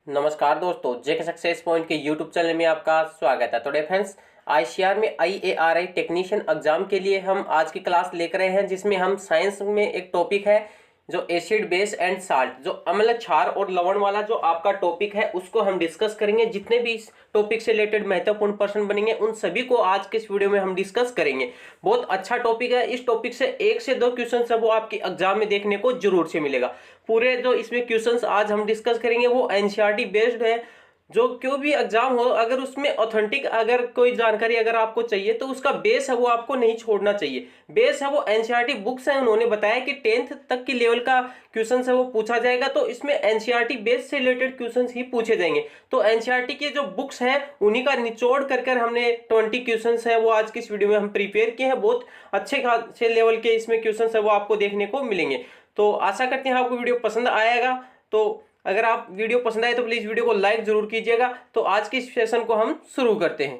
नमस्कार दोस्तों, जेके success point के यूट्यूब चैनल में आपका स्वागत है। तो फ्रेंड्स, आईसीआर में IARI टेक्नीशियन एग्जाम के लिए हम आज की क्लास लेकर रहे हैं, जिसमें हम साइंस में एक टॉपिक है जो एसिड बेस एंड साल्ट, जो अम्ल क्षार और लवण वाला जो आपका टॉपिक है उसको हम डिस्कस करेंगे। जितने भी इस टॉपिक से रिलेटेड महत्वपूर्ण प्रश्न बनेंगे उन सभी को आज के इस वीडियो में हम डिस्कस करेंगे। बहुत अच्छा टॉपिक है। इस टॉपिक से 1 से 2 क्वेश्चन है वो आपके एग्जाम में देखने को जरूर से मिलेगा। पूरे जो इसमें क्वेश्चंस आज हम डिस्कस करेंगे वो एनसीईआरटी बेस्ड है। जो क्यों भी एग्जाम हो, अगर उसमें ऑथेंटिक अगर कोई जानकारी अगर आपको चाहिए तो उसका बेस है वो आपको नहीं छोड़ना चाहिए। बेस है वो एनसीईआरटी बुक्स है। उन्होंने बताया कि 10th तक की लेवल का क्वेश्चन है वो पूछा जाएगा, तो इसमें एनसीईआरटी बेस से रिलेटेड क्वेश्चन ही पूछे जाएंगे। तो एनसीईआरटी के जो बुक्स हैं उन्हीं का निचोड़ कर हमने 20 क्वेश्चन है वो आज की इस वीडियो में हम प्रिपेयर किए हैं। बहुत अच्छे खासे लेवल के इसमें क्वेश्चन है वो आपको देखने को मिलेंगे। तो आशा करते हैं आपको वीडियो पसंद आएगा। तो अगर आप वीडियो पसंद आए तो प्लीज वीडियो को लाइक जरूर कीजिएगा। तो आज की सेशन को हम शुरू करते हैं।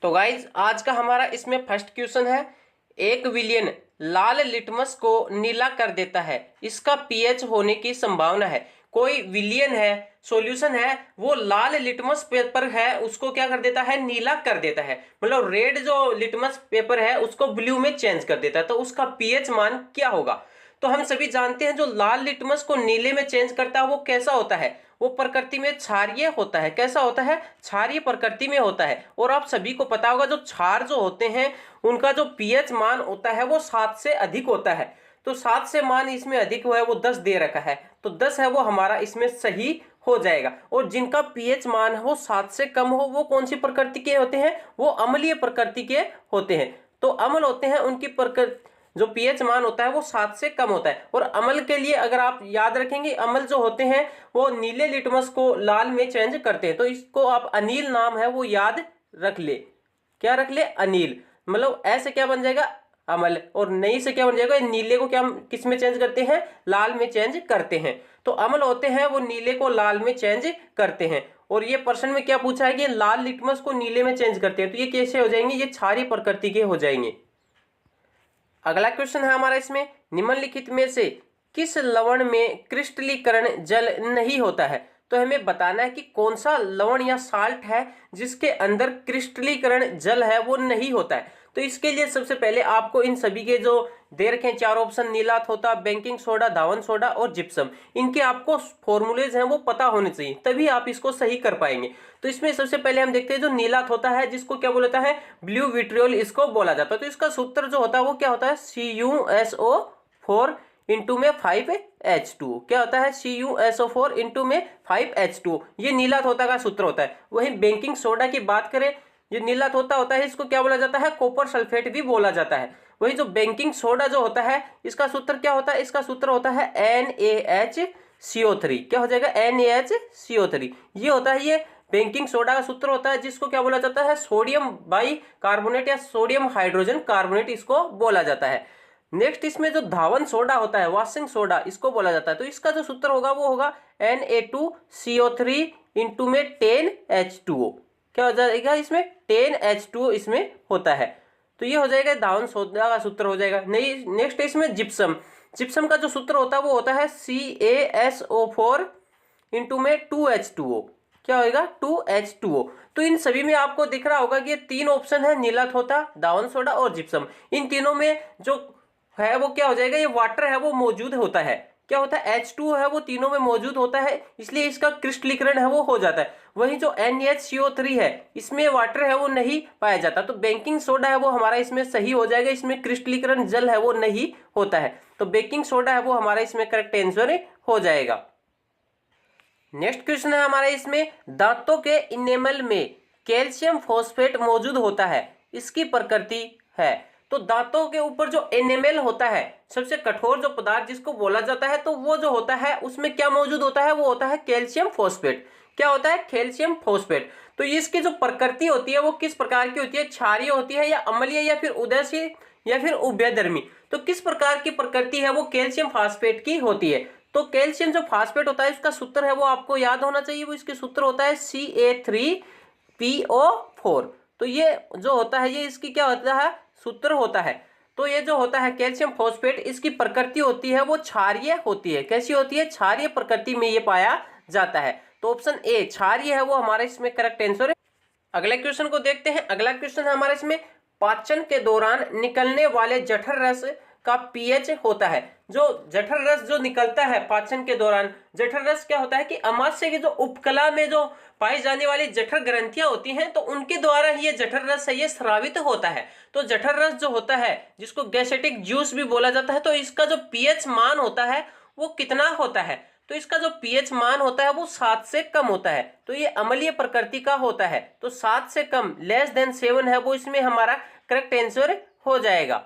तो गाइज, आज का हमारा इसमें फर्स्ट क्वेश्चन है, एक विलयन लाल लिटमस को नीला कर देता है, इसका पीएच होने की संभावना है। कोई विलयन है, सॉल्यूशन है, वो लाल लिटमस पेपर है उसको क्या कर देता है, नीला कर देता है। मतलब रेड जो लिटमस पेपर है उसको ब्लू में चेंज कर देता है, तो उसका पीएच मान क्या होगा। तो हम सभी जानते हैं जो लाल लिटमस को नीले में चेंज करता है वो कैसा होता है, वो प्रकृति में क्षारीय होता है। कैसा होता है, क्षारीय प्रकृति में होता है। और आप सभी को पता होगा जो क्षार जो होते हैं उनका जो पीएच मान होता है वो 7 से अधिक होता है। तो 7 से मान इसमें अधिक हुआ है वो 10 दे रखा है, तो 10 है वो हमारा इसमें सही हो जाएगा। और जिनका पीएच मान है वो 7 से कम हो वो कौन सी प्रकृति के होते हैं, वो अम्लीय प्रकृति के होते हैं। तो अम्ल होते हैं उनकी प्रकृति जो पीएच मान होता है वो 7 से कम होता है। और अम्ल के लिए अगर आप याद रखेंगे, अम्ल जो होते हैं वो नीले लिटमस को लाल में चेंज करते हैं। तो इसको आप अनील नाम है वो याद रख ले। क्या रख ले, अनील। मतलब ऐसे क्या बन जाएगा, अम्ल। और नई से क्या बन जाएगा, नीले को क्या किस में चेंज करते हैं, लाल में चेंज करते हैं। तो अम्ल होते हैं वो नीले को लाल में चेंज करते हैं। और ये प्रश्न में क्या पूछा है कि लाल लिटमस को नीले में चेंज करते हैं, तो ये कैसे हो जाएंगे, ये क्षारीय प्रकृति के हो जाएंगे। अगला क्वेश्चन है हमारा इसमें, निम्नलिखित में से किस लवण में क्रिस्टलीकरण जल नहीं होता है। तो हमें बताना है कि कौन सा लवण या साल्ट है जिसके अंदर क्रिस्टलीकरण जल है वो नहीं होता है। तो इसके लिए सबसे पहले आपको इन सभी के जो दे रखे हैं 4 ऑप्शन, नीला थोथा, बेकिंग सोडा, धावन सोडा और जिप्सम, इनके आपको फॉर्मूलेज हैं वो पता होने चाहिए, तभी आप इसको सही कर पाएंगे। तो इसमें सबसे पहले हम देखते हैं जो नीला थोथा है जिसको क्या बोला जाता है, ब्लू विट्रियोल इसको बोला जाता है। तो इसका सूत्र जो होता है वो क्या होता है, CuSO4 इंटू में 5H2। क्या होता है, CuSO4 इंटू में 5H2, ये नीला थोथा का सूत्र होता है। वही बेकिंग सोडा की बात करें, ये नीला थोथा होता है इसको क्या बोला जाता है, कॉपर सल्फेट भी बोला जाता है। वही जो बेकिंग सोडा जो होता है इसका सूत्र क्या होता है, इसका सूत्र होता है NaHCO3। क्या हो जाएगा, NaHCO3। ये होता है, ये बेकिंग सोडा का सूत्र होता है जिसको क्या बोला जाता है, सोडियम बाई कार्बोनेट या सोडियम हाइड्रोजन कार्बोनेट इसको बोला जाता है। नेक्स्ट इसमें जो धावन सोडा होता है, वॉशिंग सोडा इसको बोला जाता है। तो इसका जो सूत्र होगा वो होगा Na2CO3 इंटू में 10H2O। क्या हो जाएगा, इसमें 10H2O इसमें होता है। तो ये हो जाएगा धावन सोडा का सूत्र हो जाएगा। नहीं, नेक्स्ट इसमें जिप्सम। जिप्सम का जो सूत्र होता है वो होता है CaSO4 इंटू में 2H2O। क्या होगा, 2H2O। तो इन सभी में आपको दिख रहा होगा कि ये 3 ऑप्शन है, नीला थोथा, धावन सोडा और जिप्सम। इन तीनों में जो है वो क्या हो जाएगा, ये वाटर है वो मौजूद होता है। क्या होता है, H2O है वो तीनों में मौजूद होता है, इसलिए इसका क्रिस्टलीकरण है वो हो जाता है। वही जो NaCO3 है इसमें वाटर है वो नहीं पाया जाता। तो बेकिंग सोडा है वो हमारा इसमें सही हो जाएगा, इसमें क्रिस्टलीकरण जल है वो नहीं होता है। तो बेकिंग सोडा है वो हमारा इसमें करेक्ट आंसर हो जाएगा। नेक्स्ट क्वेश्चन है हमारे इसमें, दांतों के इनेमल में कैल्शियम फॉस्फेट मौजूद होता है, इसकी प्रकृति है। तो दांतों के ऊपर जो एनेमल होता है, सबसे कठोर जो पदार्थ जिसको बोला जाता है, तो वो जो होता है उसमें क्या मौजूद होता है, वो होता है कैल्शियम फॉस्फेट। क्या होता है, कैल्शियम फॉस्फेट। तो इसकी जो प्रकृति होती है वो किस प्रकार की होती है, क्षारीय होती है या अम्लीय या फिर उदयशील या फिर उभयधर्मी। तो किस प्रकार की प्रकृति है वो कैल्शियम फॉस्फेट की होती है। तो कैल्शियम जो फॉस्फेट होता है इसका सूत्र है वो आपको याद होना चाहिए, वो इसके सूत्र होता है Ca3PO4। तो ये जो होता है ये इसकी क्या होता है, सूत्र होता है। तो ये जो होता है कैल्शियम फॉस्फेट, इसकी प्रकृति होती है वो क्षारीय होती है। कैसी होती है, क्षारीय प्रकृति में ये पाया जाता है। तो ऑप्शन ए क्षारीय है वो हमारा इसमें करेक्ट आंसर है। अगले क्वेश्चन को देखते हैं। अगला क्वेश्चन है हमारा इसमें पाचन के दौरान निकलने वाले जठर रस का पीएच होता है। जो जठर रस जो निकलता है पाचन के दौरान, जठर रस क्या होता है कि अमाशय की जो उपकला में जो पाई जाने वाली जठर ग्रंथियां होती हैं तो उनके द्वारा ये जठर रस है ये स्रावित होता है। तो जठर रस जो होता है जिसको गैस्ट्रिक जूस भी बोला जाता है, तो इसका जो पीएच मान होता है वो कितना होता है? तो इसका जो पीएच मान होता है वो 7 से कम होता है। तो ये अम्लीय प्रकृति का होता है। तो 7 से कम लेस देन 7 है वो इसमें हमारा करेक्ट आंसर हो जाएगा।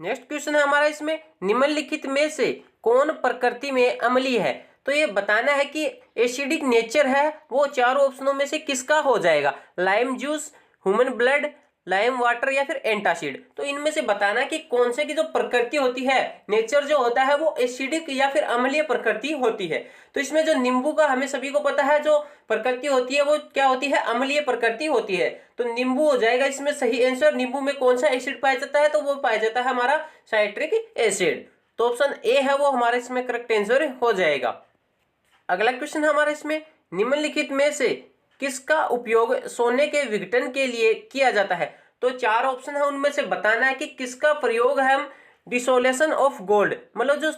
नेक्स्ट क्वेश्चन है हमारा इसमें निम्नलिखित में से कौन प्रकृति में अम्लीय है? तो ये बताना है कि एसिडिक नेचर है वो चारों ऑप्शनों में से किसका हो जाएगा? Lime juice, human blood, lime water या फिर एंटासिड। तो इनमें से बताना कि कौन से की जो प्रकृति होती है, नेचर जो होता है वो एसिडिक या फिर अम्लीय प्रकृति होती है। तो इसमें जो नींबू का हमें सभी को पता है जो प्रकृति होती है वो क्या होती है? अम्लीय प्रकृति होती है। तो नींबू हो जाएगा इसमें सही आंसर। नींबू में कौन सा एसिड पाया जाता है? तो वो पाया जाता है हमारा साइट्रिक एसिड। तो ऑप्शन ए है वो हमारा इसमें करेक्ट आंसर हो जाएगा। अगला क्वेश्चन हमारा इसमें निम्नलिखित में से किसका उपयोग सोने के विघटन के लिए किया जाता है? तो 4 ऑप्शन है उनमें से बताना है कि किसका प्रयोग है हम डिसोलेशन ऑफ गोल्ड, मतलब जो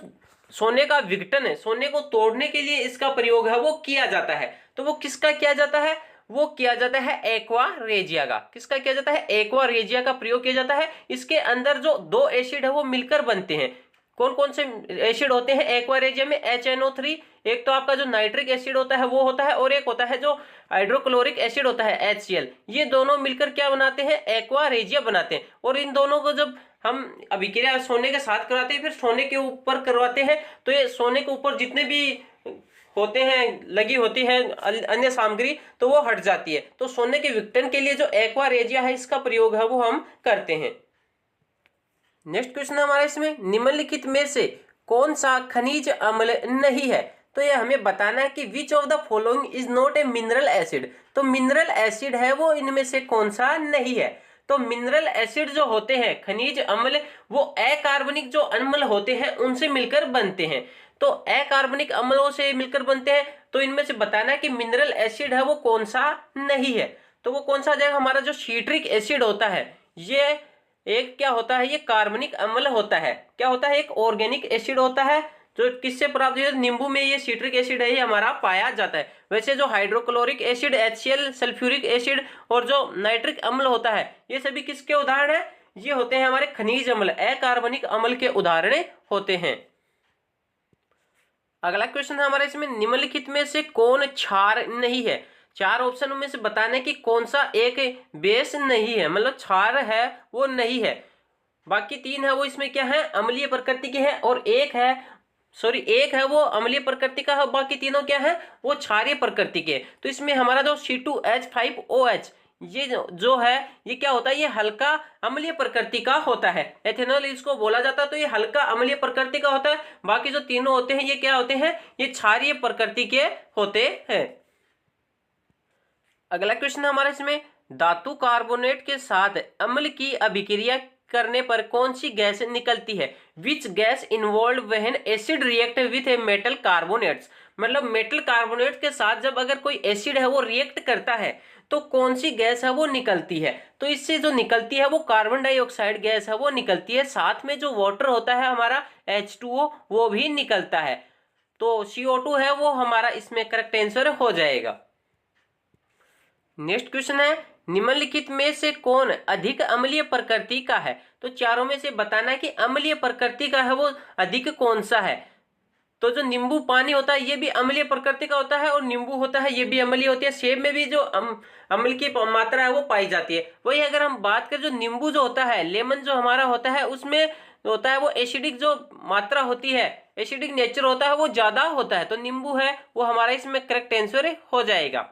सोने का विघटन है, सोने को तोड़ने के लिए इसका प्रयोग है वो किया जाता है। तो वो किसका किया जाता है? वो किया जाता है एक्वा रेजिया का। किसका किया जाता है? एक्वा रेजिया का प्रयोग किया जाता है। इसके अंदर जो 2 एसिड है वो मिलकर बनते हैं। कौन कौन से एसिड होते हैं एक्वा रेजिया में? HNO3, एक तो आपका जो नाइट्रिक एसिड होता है वो होता है, और एक होता है जो हाइड्रोक्लोरिक एसिड होता है HCl। ये दोनों मिलकर क्या बनाते हैं? एक्वा रेजिया बनाते हैं। और इन दोनों को जब हम अभिक्रिया सोने के साथ करवाते हैं फिर सोने के ऊपर करवाते हैं तो ये सोने के ऊपर जितने भी होते हैं लगी होती है अन्य सामग्री तो वो हट जाती है। तो सोने के विघटन के लिए जो एक्वा रेजिया है इसका प्रयोग है वो हम करते हैं। नेक्स्ट क्वेश्चन हमारा इसमें निम्नलिखित में से कौन सा खनिज अम्ल नहीं है? तो ये हमें बताना है कि which of the following is not a mineral acid. तो मिनरल एसिड है वो इनमें से कौन सा नहीं है? तो मिनरल एसिड जो होते हैं खनिज अम्ल वो अकार्बनिक जो अम्ल होते हैं उनसे मिलकर बनते हैं। तो अकार्बनिक अम्लों से मिलकर बनते हैं। तो इनमें से बताना है कि मिनरल एसिड है वो कौन सा नहीं है। तो वो कौन सा आ जाएगा? हमारा जो सिट्रिक एसिड होता है ये एक क्या होता है? ये कार्बनिक अम्ल होता है। क्या होता है? एक ऑर्गेनिक एसिड होता है जो किससे प्राप्त होता है? नींबू में ये सिट्रिक एसिड है ये हमारा पाया जाता है। वैसे जो hydrochloric acid HCl, sulphuric acid और जो नाइट्रिक अम्ल होता है ये सभी किसके उदाहरण है? ये होते हैं हमारे खनिज अम्ल, अकार्बनिक अम्ल के उदाहरण होते हैं। अगला क्वेश्चन है हमारे इसमें निम्नलिखित में से कौन क्षार नहीं है? 4 ऑप्शन में से बताने कि कौन सा एक बेस नहीं है, मतलब क्षार है वो नहीं है। बाकी 3 है वो इसमें क्या है? अम्लीय प्रकृति के हैं, और एक है वो अम्लीय प्रकृति का है, बाकी तीनों क्या है? वो क्षारीय प्रकृति के। तो इसमें हमारा जो C2H5OH ये जो है ये क्या होता है? ये हल्का अम्लीय प्रकृति का होता है। एथेनॉल इसको बोला जाता है। तो ये हल्का अम्लीय प्रकृति का होता है। बाकी जो तीनों होते हैं ये क्या होते हैं? ये क्षारीय प्रकृति के होते हैं। अगला क्वेश्चन हमारा इसमें धातु कार्बोनेट के साथ अम्ल की अभिक्रिया करने पर कौन सी गैस निकलती है? Which gas involve when acid react with a metal carbonates, मतलब मेटल कार्बोनेट के साथ जब अगर कोई एसिड है वो रिएक्ट करता है तो कौन सी गैस है वो निकलती है? तो इससे जो निकलती है वो कार्बन डाइऑक्साइड गैस है वो निकलती है। साथ में जो वाटर होता है हमारा H2O वो भी निकलता है। तो CO2 है वो हमारा इसमें करेक्ट आंसर हो जाएगा। नेक्स्ट क्वेश्चन है निम्नलिखित में से कौन अधिक अम्लीय प्रकृति का है? तो चारों में से बताना है कि अम्लीय प्रकृति का है वो अधिक कौन सा है। तो जो नींबू पानी होता है ये भी अम्लीय प्रकृति का होता है, और नींबू होता है ये भी अम्लीय होती है। सेब में भी जो अम्ल की मात्रा है वो पाई जाती है। वही अगर हम बात करें जो नींबू जो होता है, लेमन जो हमारा होता है उसमें होता है वो एसिडिक जो मात्रा होती है, एसिडिक नेचर होता है वो ज्यादा होता है। तो नींबू है वो हमारा इसमें करेक्ट आंसर हो जाएगा।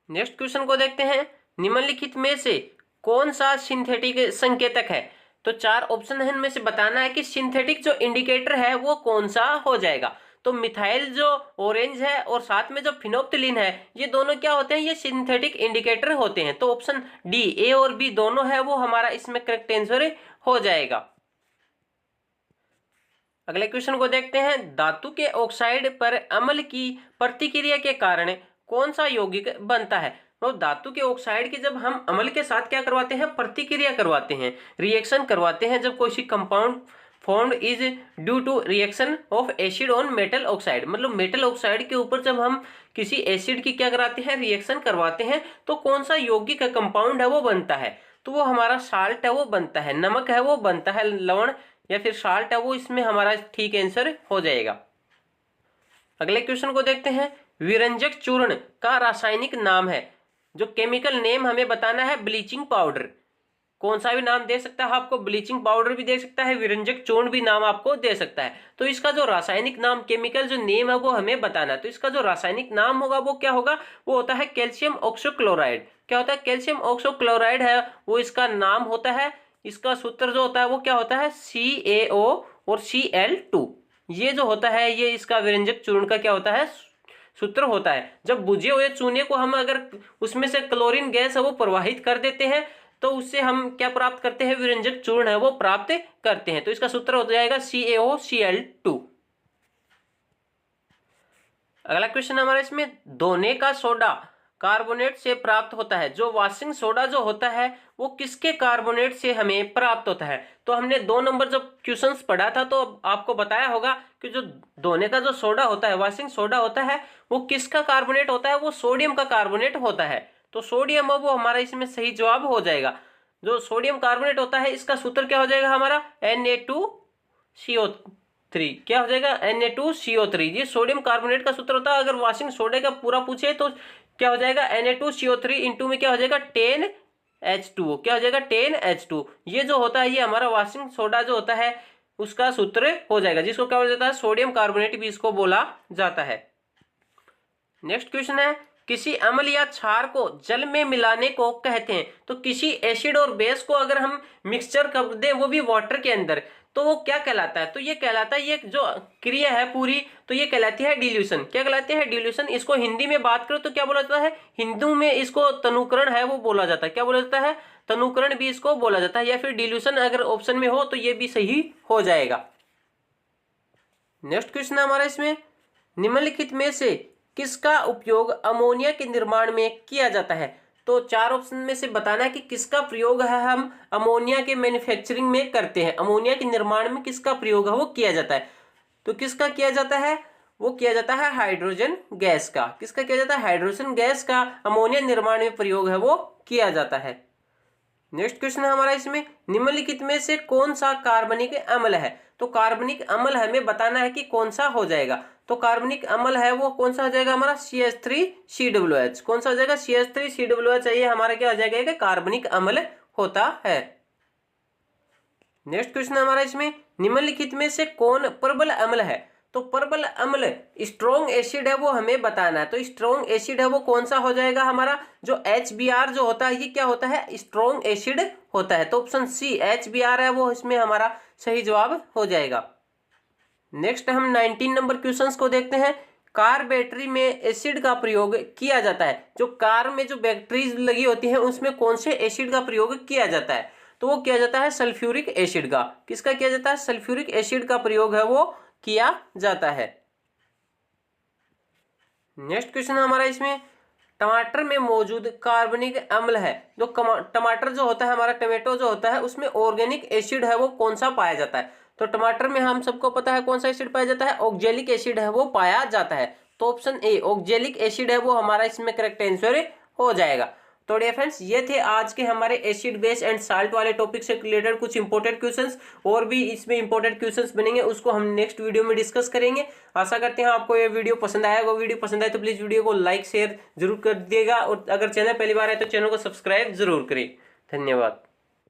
नेक्स्ट क्वेश्चन को देखते हैं निम्नलिखित में से कौन सा सिंथेटिक संकेतक है? तो 4 ऑप्शन है इनमें से बताना है कि सिंथेटिक जो इंडिकेटर है वो कौन सा हो जाएगा। तो मिथाइल जो ऑरेंज है और साथ में जो फिनोप्थिलीन है ये दोनों क्या होते हैं? ये सिंथेटिक इंडिकेटर होते हैं। तो ऑप्शन डी A और B दोनों है वो हमारा इसमें करेक्ट आंसर हो जाएगा। अगले क्वेश्चन को देखते हैं। धातु के ऑक्साइड पर अम्ल की प्रतिक्रिया के कारण कौन सा यौगिक बनता है? तो धातु के ऑक्साइड की जब हम अम्ल के साथ क्या करवाते हैं, प्रतिक्रिया करवाते हैं, रिएक्शन करवाते हैं, जब कोई compound formed is due to reaction of acid on metal oxide, मतलब मेटल ऑक्साइड के ऊपर जब हम किसी एसिड की क्या कराते हैं, रिएक्शन करवाते हैं, तो कौन सा यौगिक का कंपाउंड है वो बनता है? तो वो हमारा साल्ट है वो बनता है, नमक है वो बनता है, लवण या फिर साल्ट है वो इसमें हमारा ठीक आंसर हो जाएगा। अगले क्वेश्चन को देखते हैं। विरंजक चूर्ण का रासायनिक नाम है, जो केमिकल नेम हमें बताना है, ब्लीचिंग पाउडर। कौन सा भी नाम दे सकता है आपको, ब्लीचिंग पाउडर भी दे सकता है, विरंजक चूर्ण भी नाम आपको दे सकता है। तो इसका जो रासायनिक नाम, केमिकल जो नेम है वो हमें बताना है। तो इसका जो रासायनिक नाम होगा वो क्या होगा, वो होता है कैल्शियम ऑक्सोक्लोराइड। क्या होता है, कैल्शियम ऑक्सोक्लोराइड है वो इसका नाम होता है। इसका सूत्र जो होता है वो क्या होता है, CaO और Cl2। ये जो होता है ये इसका विरंजक चूर्ण का क्या होता है, सूत्र होता है। जब बुझे हुए चूने को हम अगर उसमें से क्लोरीन गैस है वो प्रवाहित कर देते हैं तो उससे हम क्या प्राप्त करते हैं, विरंजक चूर्ण है वो प्राप्त करते हैं। तो इसका सूत्र हो जाएगा CaOCl2। अगला क्वेश्चन हमारा इसमें, धोने का सोडा कार्बोनेट से प्राप्त होता है। जो वॉशिंग सोडा जो होता है वो किसके कार्बोनेट से हमें प्राप्त होता है? तो हमने 2 नंबर जब क्वेश्चंस पढ़ा था तो आपको बताया होगा कि जो धोने का जो सोडा होता है, वॉशिंग सोडा होता है, वो किसका कार्बोनेट होता है, वो सोडियम का कार्बोनेट होता है। तो सोडियम वो हमारा इसमें सही जवाब हो जाएगा। जो सोडियम कार्बोनेट होता है इसका सूत्र क्या हो जाएगा हमारा, Na2CO3। क्या हो जाएगा, Na2CO3। ये सोडियम कार्बोनेट का सूत्र होता है। अगर वॉशिंग सोडे का पूरा पूछे तो क्या हो जाएगा, Na2CO3 इंटू में क्या हो जाएगा 10H2O। क्या हो जाएगा 10H2। ये जो होता है ये हमारा वॉशिंग सोडा जो होता है उसका सूत्र हो जाएगा, जिसको क्या बोला जाता है, सोडियम कार्बोनेट भी इसको बोला जाता है। नेक्स्ट क्वेश्चन है, किसी अम्ल या क्षार को जल में मिलाने को कहते हैं। तो किसी एसिड और बेस को अगर हम मिक्सचर कर दें वो भी वाटर के अंदर, तो वो क्या कहलाता है? तो ये कहलाता है, ये जो क्रिया है पूरी तो ये कहलाती है डिल्यूशन। क्या कहलाती है, डिल्यूशन। इसको हिंदी में बात करो तो क्या बोला जाता है, हिंदू में इसको तनुकरण है वो बोला जाता है। क्या बोला जाता है, तनुकरण भी इसको बोला जाता है, या फिर डिल्यूशन अगर ऑप्शन में हो तो ये भी सही हो जाएगा। नेक्स्ट क्वेश्चन है हमारा इसमें, निम्नलिखित में से किसका उपयोग अमोनिया के निर्माण में किया जाता है? तो 4 ऑप्शन में से बताना है कि किसका प्रयोग है हम अमोनिया के मैन्युफैक्चरिंग में करते हैं, अमोनिया के निर्माण में किसका प्रयोग है वो किया जाता है। तो किसका किया जाता है, वो किया जाता है हाइड्रोजन गैस का। किसका किया जाता है, हाइड्रोजन गैस का अमोनिया निर्माण में प्रयोग है वो किया जाता है। नेक्स्ट क्वेश्चन है हमारा इसमें, निम्नलिखित में से कौन सा कार्बनिक अम्ल है? तो कार्बनिक अम्ल हमें बताना है कि कौन सा हो जाएगा। तो कार्बनिक अम्ल है वो कौन सा हो जाएगा हमारा, CH3COOH। कौन सा हो जाएगा, CH3COOH। ये हमारा क्या हो जाएगा कि कार्बनिक अम्ल होता है। नेक्स्ट क्वेश्चन है हमारा इसमें, निम्नलिखित में से कौन प्रबल अम्ल है? तो प्रबल अम्ल स्ट्रॉन्ग एसिड है वो हमें बताना है। तो स्ट्रॉन्ग एसिड है वो कौन सा हो जाएगा हमारा, जो HBr जो होता है ये क्या होता है, स्ट्रॉन्ग एसिड होता है। तो ऑप्शन C HBr है वो इसमें हमारा सही जवाब हो जाएगा। नेक्स्ट हम 19 नंबर क्वेश्चंस को देखते हैं। कार बैटरी में एसिड का प्रयोग किया जाता है। जो कार में जो बैटरीज लगी होती है उसमें कौन से एसिड का प्रयोग किया जाता है? तो वो किया जाता है सल्फ्यूरिक एसिड का। किसका किया जाता है, सल्फ्यूरिक एसिड का प्रयोग है वो किया जाता है। नेक्स्ट क्वेश्चन हमारा इसमें, टमाटर में मौजूद कार्बनिक अम्ल है। जो टमाटर जो होता है हमारा, टमाटो जो होता है उसमें ऑर्गेनिक एसिड है वो कौन सा पाया जाता है? तो टमाटर में हम सबको पता है कौन सा एसिड पाया जाता है, ऑक्जेलिक एसिड है वो पाया जाता है। तो ऑप्शन ए ऑक्जेलिक एसिड है वो हमारा इसमें करेक्ट आंसर हो जाएगा। तो डियर फ्रेंड्स ये थे आज के हमारे एसिड बेस एंड साल्ट वाले टॉपिक से रिलेटेड कुछ इंपॉर्टेंट क्वेश्चंस। और भी इसमें इंपॉर्टेंट क्वेश्चंस बनेंगे उसको हम नेक्स्ट वीडियो में डिस्कस करेंगे। आशा करते हैं आपको ये वीडियो पसंद आएगा। वीडियो पसंद आए तो प्लीज वीडियो को लाइक शेयर जरूर कर दिएगा, और अगर चैनल पहली बार है तो चैनल को सब्सक्राइब जरूर करें। धन्यवाद।